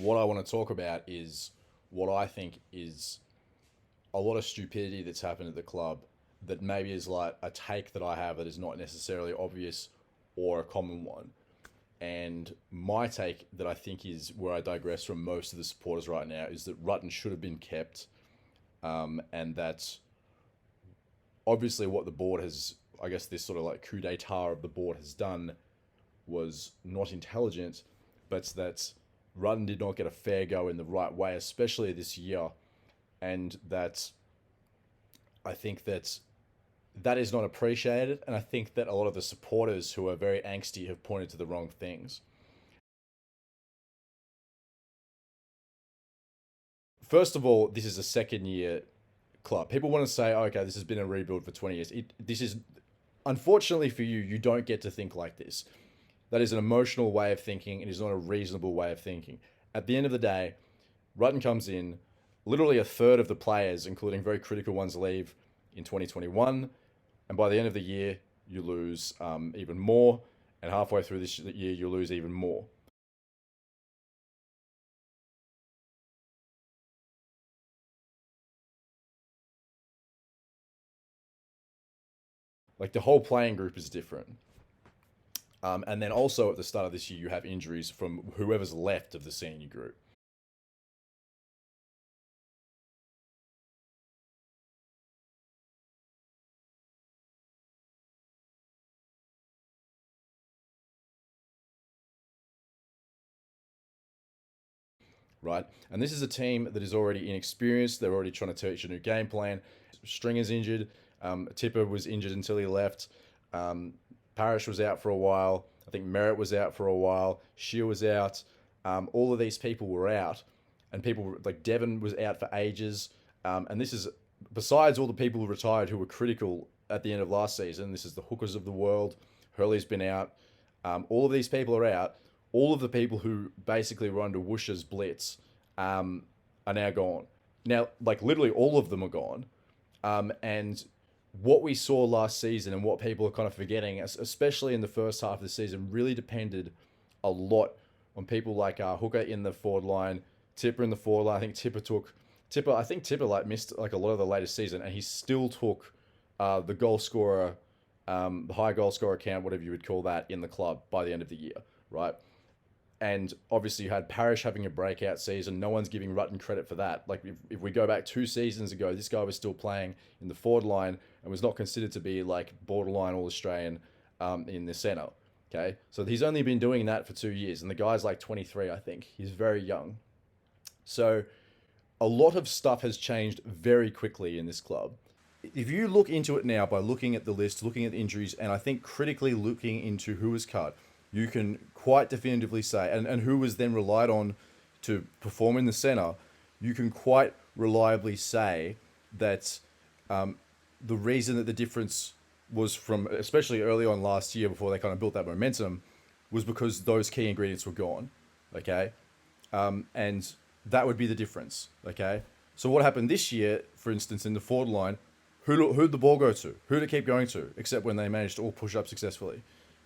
what I want to talk about is what I think is a lot of stupidity that's happened at the club that maybe is like a take that I have that is not necessarily obvious or a common one. And my take that I think is where I digress from most of the supporters right now is that Rutten should have been kept, and that obviously what the board has, I guess, this sort of like coup d'etat of the board has done was not intelligent, but that Rutten did not get a fair go in the right way, especially this year, and that I think that is not appreciated, and I think that a lot of the supporters who are very angsty have pointed to the wrong things. First of all, this is a second year club. People want to say, oh, okay, this has been a rebuild for 20 years. This is, unfortunately for you, you don't get to think like this. That is an emotional way of thinking. It is not a reasonable way of thinking. At the end of the day, Rutten comes in, literally a third of the players, including very critical ones, leave in 2021. And by the end of the year, you lose even more. And halfway through this year, you lose even more. Like the whole playing group is different. And then also at the start of this year, you have injuries from whoever's left of the senior group. Right? And this is a team that is already inexperienced. They're already trying to teach a new game plan. Stringer's injured. Tipper was injured until he left. Parrish was out for a while. I think Merritt was out for a while. Shear was out. All of these people were out, and people like Devon was out for ages. And this is besides all the people who retired who were critical at the end of last season. This is the hookers of the world. Hurley's been out. All of these people are out. All of the people who basically were under Woosh's blitz are now gone. Now, like literally all of them are gone. And what we saw last season and what people are kind of forgetting, especially in the first half of the season, really depended a lot on people like Hooker in the forward line, Tipper in the forward line. I think Tipper. I think Tipper like missed like a lot of the latest season, and he still took the goal scorer, the high goal scorer count, whatever you would call that, in the club by the end of the year, right? And obviously you had Parrish having a breakout season. No one's giving Rutten credit for that. Like if we go back 2 seasons ago, this guy was still playing in the forward line and was not considered to be like borderline All Australian in the center. Okay, so he's only been doing that for 2 years, and the guy's like 23, I think. He's very young. So a lot of stuff has changed very quickly in this club. If you look into it now by looking at the list, looking at the injuries, and I think critically looking into who was cut, you can quite definitively say, and who was then relied on to perform in the centre, you can quite reliably say that the reason that the difference was from, especially early on last year before they kind of built that momentum, was because those key ingredients were gone. Okay. And that would be the difference. Okay. So what happened this year, for instance, in the forward line, who'd the ball go to? Who did it keep going to? Except when they managed to all push up successfully.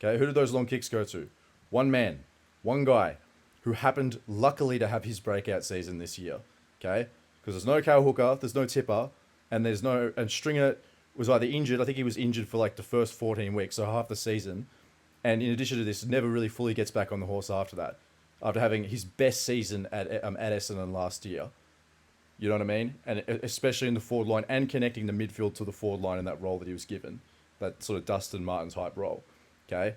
Okay, who did those long kicks go to? One man, one guy, who happened luckily to have his breakout season this year. Okay, because there's no Cal Hooker, there's no Tipper, and Stringer was either injured. I think he was injured for like the first 14 weeks, so half the season. And in addition to this, never really fully gets back on the horse after that, after having his best season at Essendon last year. You know what I mean? And especially in the forward line and connecting the midfield to the forward line in that role that he was given, that sort of Dustin Martin type role. Okay,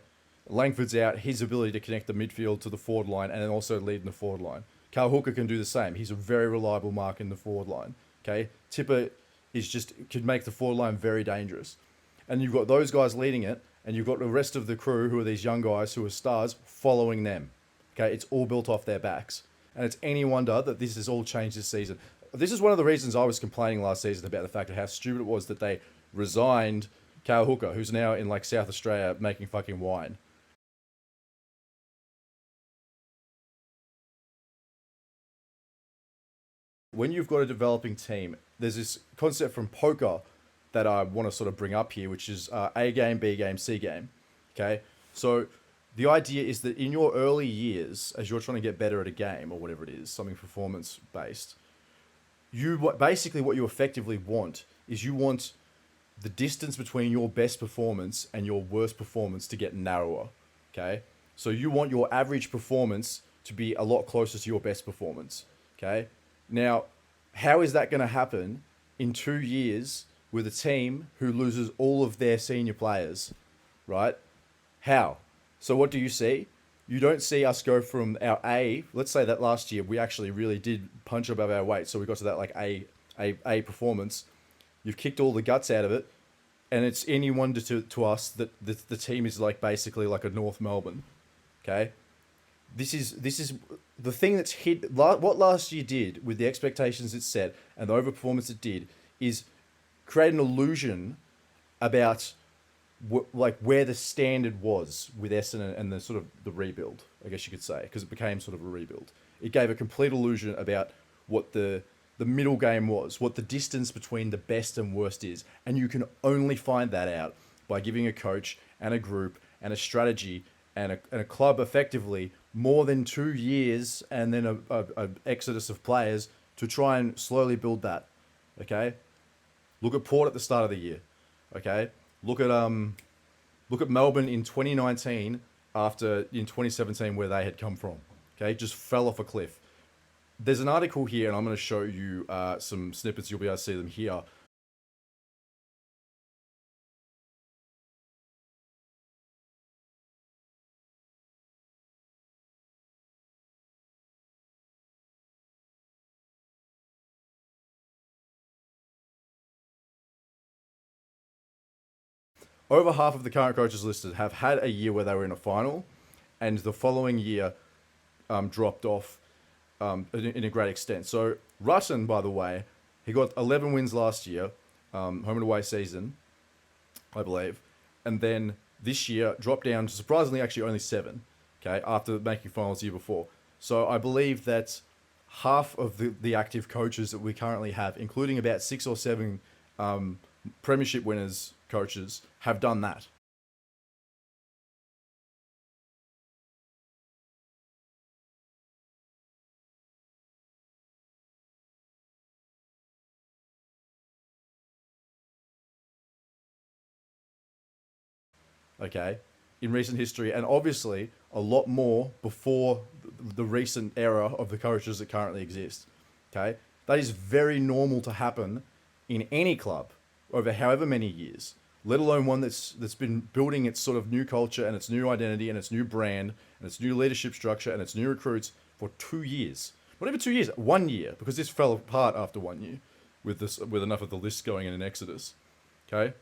Langford's out. His ability to connect the midfield to the forward line and then also lead in the forward line. Cal Hooker can do the same. He's a very reliable mark in the forward line. Okay, Tipper could make the forward line very dangerous, and you've got those guys leading it, and you've got the rest of the crew who are these young guys who are stars following them. Okay, it's all built off their backs, and it's any wonder that this has all changed this season. This is one of the reasons I was complaining last season about the fact of how stupid it was that they resigned Cal Hooker, who's now in like South Australia making fucking wine. When you've got a developing team, there's this concept from poker that I want to sort of bring up here, which is A game, B game, C game. Okay, so The idea is that in your early years, as you're trying to get better at a game or whatever it is, something performance based, basically what you effectively want is you want the distance between your best performance and your worst performance to get narrower. Okay, so you want your average performance to be a lot closer to your best performance. Okay, now how is that going to happen in 2 years with a team who loses all of their senior players, right? How? So what do you see? You don't see us go from our A. Let's say that last year we actually really did punch above our weight, so we got to that like A performance. You've kicked all the guts out of it, and it's any wonder to us that the team is like basically like a North Melbourne. Okay, this is the thing that's hit. What last year did with the expectations it set and the overperformance it did is create an illusion about like where the standard was with Essendon and the sort of the rebuild, I guess you could say, because it became sort of a rebuild. It gave a complete illusion about what the middle game was, what the distance between the best and worst is, and you can only find that out by giving a coach and a group and a strategy and a club effectively more than 2 years and then a exodus of players to try and slowly build that. Okay, look at Port at the start of the year. Okay, look at Melbourne in 2019 after in 2017 where they had come from. Okay, just fell off a cliff. There's an article here, and I'm going to show you some snippets. You'll be able to see them here. Over half of the current coaches listed have had a year where they were in a final, and the following year dropped off in a great extent. So Rutten, by the way, he got 11 wins last year, home and away season, I believe, and then this year dropped down to surprisingly actually only 7. Okay, after making finals the year before. So I believe that half of the active coaches that we currently have, including about 6 or 7 premiership winners coaches, have done that. Okay, in recent history, and obviously a lot more before the recent era of the coaches that currently exist. Okay, that is very normal to happen in any club over however many years, let alone one that's been building its sort of new culture and its new identity and its new brand and its new leadership structure and its new recruits for 2 years. Not even 2 years, 1 year, because this fell apart after 1 year with enough of the list going in an exodus. Okay,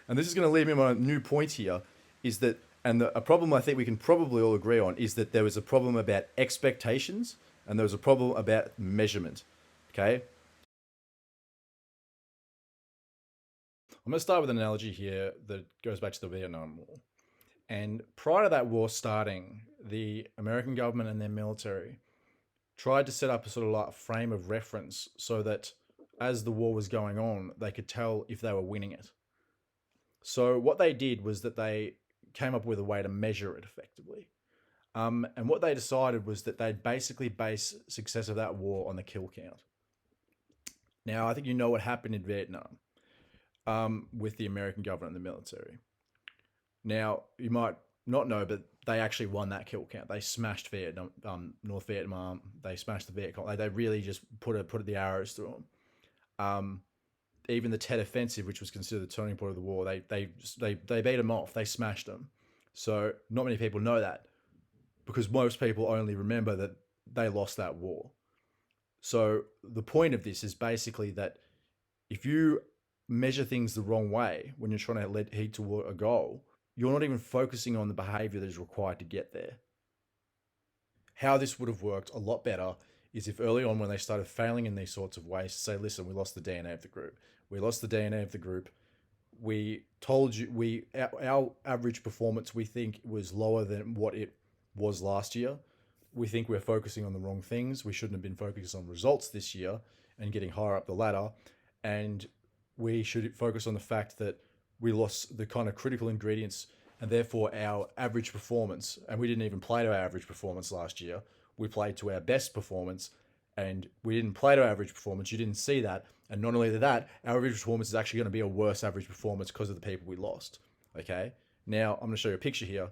and this is going to lead me on a new point here is that, and a problem I think we can probably all agree on is that there was a problem about expectations and there was a problem about measurement. Okay? I'm going to start with an analogy here that goes back to the Vietnam War. And prior to that war starting, the American government and their military tried to set up a sort of like frame of reference so that as the war was going on, they could tell if they were winning it. So what they did was that they came up with a way to measure it effectively. And what they decided was that they'd basically base success of that war on the kill count. Now, I think you know what happened in Vietnam with the American government and the military. Now, you might not know, but they actually won that kill count. They smashed Vietnam, North Vietnam. They smashed the Viet Cong. They really just put the arrows through them. Even the Tet Offensive, which was considered the turning point of the war, they beat them off. They smashed them. So not many people know that because most people only remember that they lost that war. So the point of this is basically that if you measure things the wrong way when you're trying to head toward a goal, you're not even focusing on the behavior that is required to get there. How this would have worked a lot better is if early on when they started failing in these sorts of ways, to say, listen, we lost the DNA of the group. We lost the DNA of the group. We told you our average performance we think was lower than what it was last year. We think we're focusing on the wrong things. We shouldn't have been focused on results this year and getting higher up the ladder. And we should focus on the fact that we lost the kind of critical ingredients and therefore our average performance, and we didn't even play to our average performance last year. We played to our best performance, and we didn't play to our average performance. You didn't see that. And not only that, our average performance is actually going to be a worse average performance because of the people we lost. Okay? Now, I'm going to show you a picture here.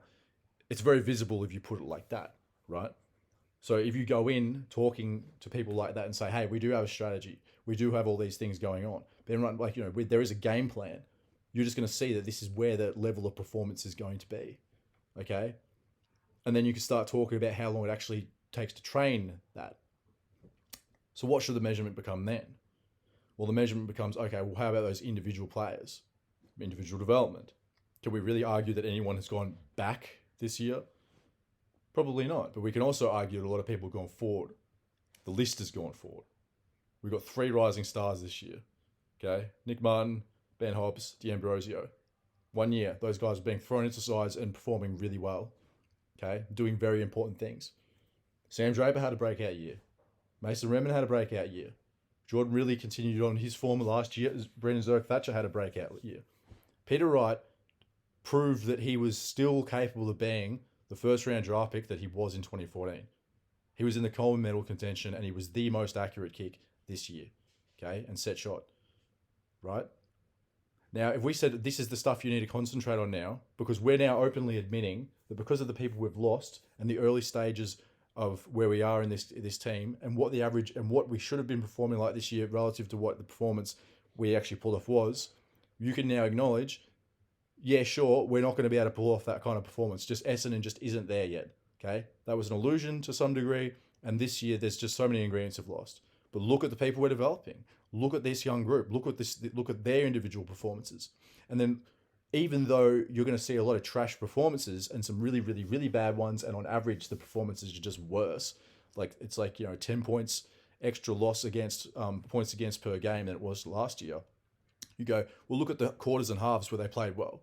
It's very visible if you put it like that, right? So if you go in talking to people like that and say, hey, we do have a strategy, we do have all these things going on, Ben Rutten, like, there is a game plan, you're just going to see that this is where the level of performance is going to be, okay? And then you can start talking about how long it actually takes to train that. So what should the measurement become then? Well, the measurement becomes, okay, well, how about those individual players? Individual development. Can we really argue that anyone has gone back this year? Probably not. But we can also argue that a lot of people have gone forward. The list has gone forward. We've got 3 rising stars this year. Okay? Nick Martin, Ben Hobbs, D'Ambrosio. 1 year, those guys are being thrown into sides and performing really well. Okay? Doing very important things. Sam Draper had a breakout year. Mason Redman had a breakout year. Jordan really continued on his form last year. Brendan Zerk-Thatcher had a breakout year. Peter Wright proved that he was still capable of being the first round draft pick that he was in 2014. He was in the Coleman medal contention and he was the most accurate kick this year. Okay, and set shot. Right? Now, if we said this is the stuff you need to concentrate on now, because we're now openly admitting that because of the people we've lost and the early stages of where we are in this team and what the average and what we should have been performing like this year relative to what the performance we actually pulled off was, you can now acknowledge, yeah, sure, we're not going to be able to pull off that kind of performance. Just Essendon just isn't there yet. Okay, that was an illusion to some degree, and this year there's just so many ingredients have lost. But look at the people we're developing. Look at this young group. Look at their individual performances, and then even though you're going to see a lot of trash performances and some really, really, really bad ones, and on average the performances are just worse. Like it's like 10 points extra loss against points against per game than it was last year. You go, well, look at the quarters and halves where they played well.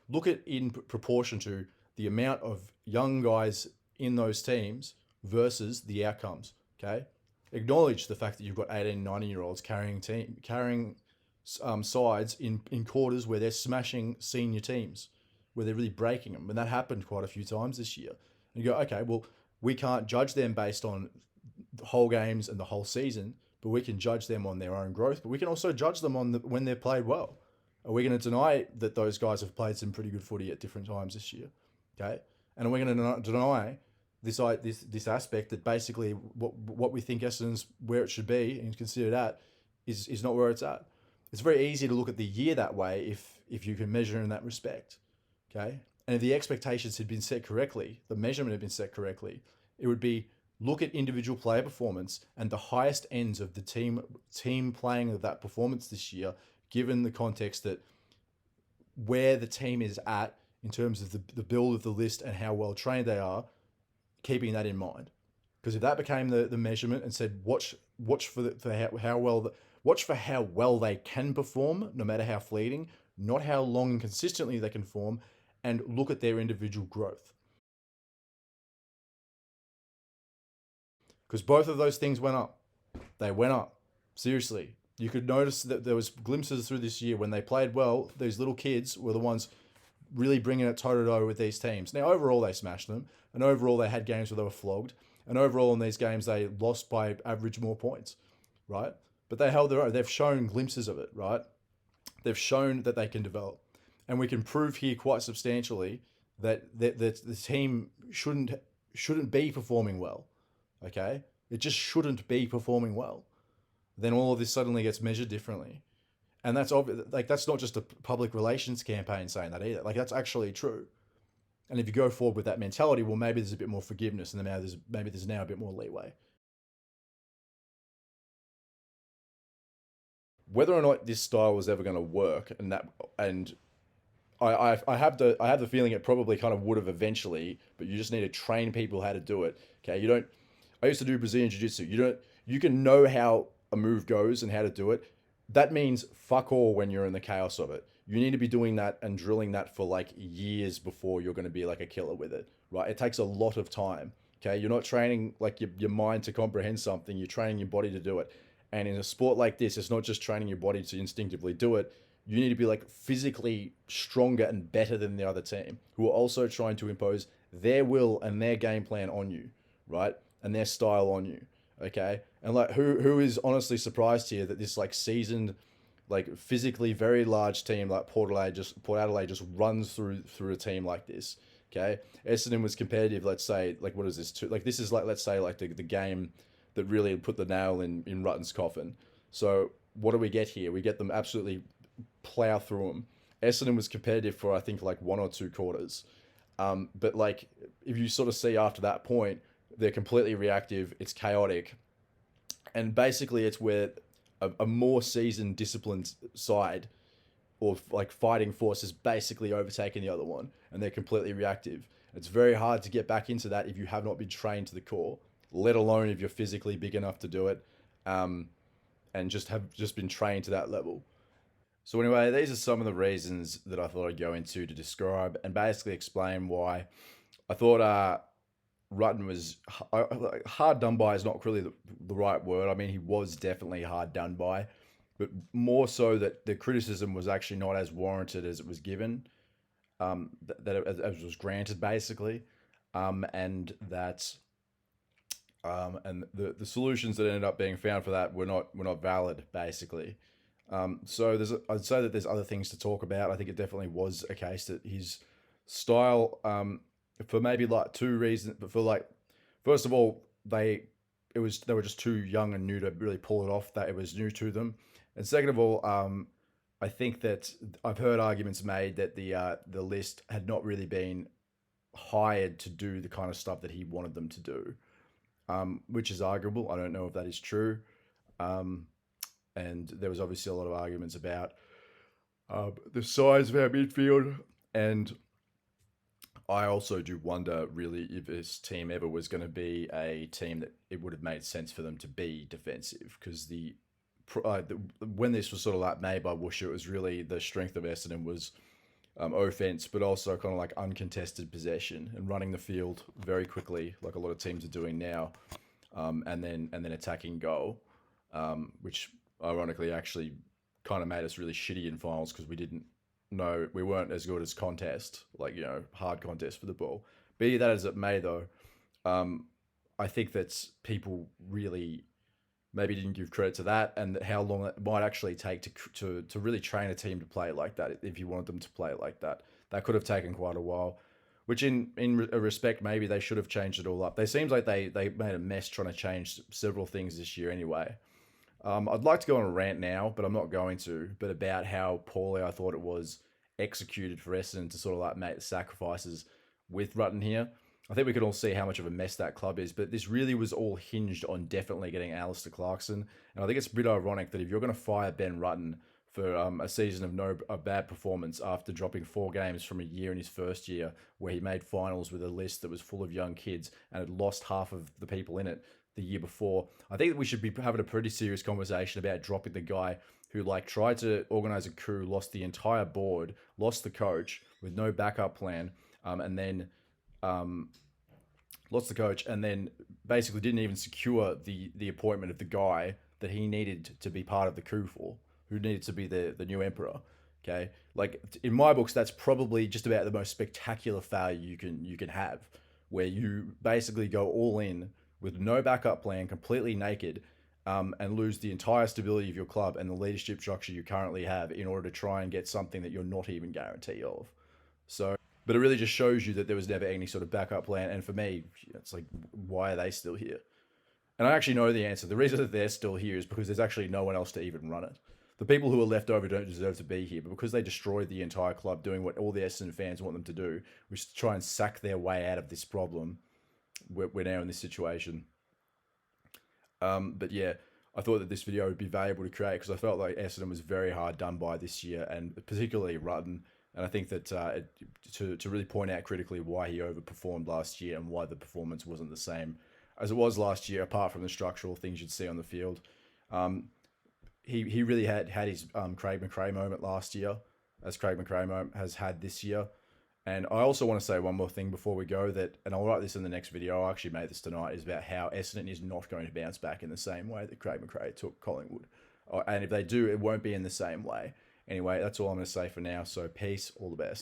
Look at in proportion to the amount of young guys in those teams versus the outcomes. Okay, acknowledge the fact that you've got 18, 19-year-olds carrying sides in quarters where they're smashing senior teams, where they're really breaking them. And that happened quite a few times this year. And you go, okay, well, we can't judge them based on the whole games and the whole season, but we can judge them on their own growth. But we can also judge them on when they've played well. Are we going to deny that those guys have played some pretty good footy at different times this year? Okay, and are we going to deny this aspect that basically what we think Essendon's where it should be and consider that is not where it's at? It's very easy to look at the year that way if you can measure in that respect. Okay, and if the expectations had been set correctly, the measurement had been set correctly, it would be look at individual player performance and the highest ends of the team playing of that performance this year, given the context that where the team is at in terms of the build of the list and how well trained they are, keeping that in mind. Because if that became the measurement and said watch for how well they can perform, no matter how fleeting, not how long and consistently they can perform, and look at their individual growth. Because both of those things went up. They went up. Seriously. You could notice that there was glimpses through this year when they played well, these little kids were the ones really bringing it toe-to-toe with these teams. Now, overall, they smashed them. And overall, they had games where they were flogged. And overall, in these games, they lost by average more points, right? But they held their own. They've shown glimpses of it, right? They've shown that they can develop. And we can prove here quite substantially that the team shouldn't be performing well, okay? It just shouldn't be performing well. Then all of this suddenly gets measured differently. And that's obvious. Like, that's not just a public relations campaign saying that either. Like, that's actually true. And if you go forward with that mentality, well, maybe there's a bit more forgiveness, and maybe there's now a bit more leeway. Whether or not this style was ever going to work, and I have the feeling it probably kind of would have eventually, but you just need to train people how to do it. Okay, I used to do Brazilian Jiu-Jitsu. You can know how a move goes and how to do it. That means fuck all when you're in the chaos of it. You need to be doing that and drilling that for like years before you're going to be like a killer with it, right? It takes a lot of time. Okay, you're not training like your mind to comprehend something. You're training your body to do it. And in a sport like this, it's not just training your body to instinctively do it. You need to be like physically stronger and better than the other team, who are also trying to impose their will and their game plan on you, right? And their style on you. Okay. And like who is honestly surprised here that this like seasoned, like physically very large team like Port Adelaide just runs through a team like this. Okay. Essendon was competitive, let's say, like what is this? Like this is like, let's say, like the game that really put the nail in Rutten's coffin. So what do we get here? We get them absolutely plow through them. Essendon was competitive for I think like 1 or 2 quarters. But like if you sort of see after that point, they're completely reactive. It's chaotic, and basically it's where a more seasoned, disciplined side or like fighting force is basically overtaking the other one, and they're completely reactive. It's very hard to get back into that if you have not been trained to the core, let alone if you're physically big enough to do it, um, and just been trained to that level. So anyway, these are some of the reasons that I thought I'd go into to describe and basically explain why I thought Rutten was hard done by is not really the right word. I mean, he was definitely hard done by, but more so that the criticism was actually not as warranted as it was given, as was granted basically, and that and the solutions that ended up being found for that were not valid basically. So I'd say that there's other things to talk about. I think it definitely was a case that his style, for maybe like 2 reasons, but for like, first of all, they were just too young and new to really pull it off. That it was new to them, and second of all, I think that I've heard arguments made that the list had not really been hired to do the kind of stuff that he wanted them to do, which is arguable. I don't know if that is true. Um, and there was obviously a lot of arguments about the size of our midfield, and I also do wonder really if this team ever was going to be a team that it would have made sense for them to be defensive, because when this was sort of like made by Woosher, it was really the strength of Essendon was offense, but also kind of like uncontested possession and running the field very quickly, like a lot of teams are doing now, and then attacking goal, which ironically actually kind of made us really shitty in finals because we weren't as good as contest, like hard contest for the ball. Be that as it may, though, I think that people really maybe didn't give credit to that, and how long it might actually take to really train a team to play like that. If you wanted them to play like that, that could have taken quite a while. Which in a respect, maybe they should have changed it all up. They seems like they made a mess trying to change several things this year anyway. I'd like to go on a rant now, but I'm not going to. But about how poorly I thought it was executed for Essendon to sort of like make the sacrifices with Rutten here. I think we can all see how much of a mess that club is, but this really was all hinged on definitely getting Alistair Clarkson. And I think it's a bit ironic that if you're going to fire Ben Rutten for a season of a bad performance after dropping 4 games from a year in his first year, where he made finals with a list that was full of young kids and had lost half of the people in it the year before, I think that we should be having a pretty serious conversation about dropping the guy who like tried to organize a coup, lost the entire board, lost the coach with no backup plan, and then lost the coach, and then basically didn't even secure the appointment of the guy that he needed to be part of the coup for, who needed to be the new emperor. Okay, like in my books, that's probably just about the most spectacular failure you can have, where you basically go all in with no backup plan, completely naked, and lose the entire stability of your club and the leadership structure you currently have in order to try and get something that you're not even guaranteed of. So, but it really just shows you that there was never any sort of backup plan. And for me, it's like, why are they still here? And I actually know the answer. The reason that they're still here is because there's actually no one else to even run it. The people who are left over don't deserve to be here, but because they destroyed the entire club doing what all the Essendon fans want them to do, which is to try and sack their way out of this problem, we're now in this situation. But yeah, I thought that this video would be valuable to create because I felt like Essendon was very hard done by this year, and particularly Rutten. And I think that to really point out critically why he overperformed last year and why the performance wasn't the same as it was last year, apart from the structural things you'd see on the field. He really had his Craig McRae moment last year, as Craig McRae has had this year. And I also want to say one more thing before we go, that, and I'll write this in the next video, I actually made this tonight, is about how Essendon is not going to bounce back in the same way that Craig McRae took Collingwood. And if they do, it won't be in the same way. Anyway, that's all I'm going to say for now. So peace, all the best.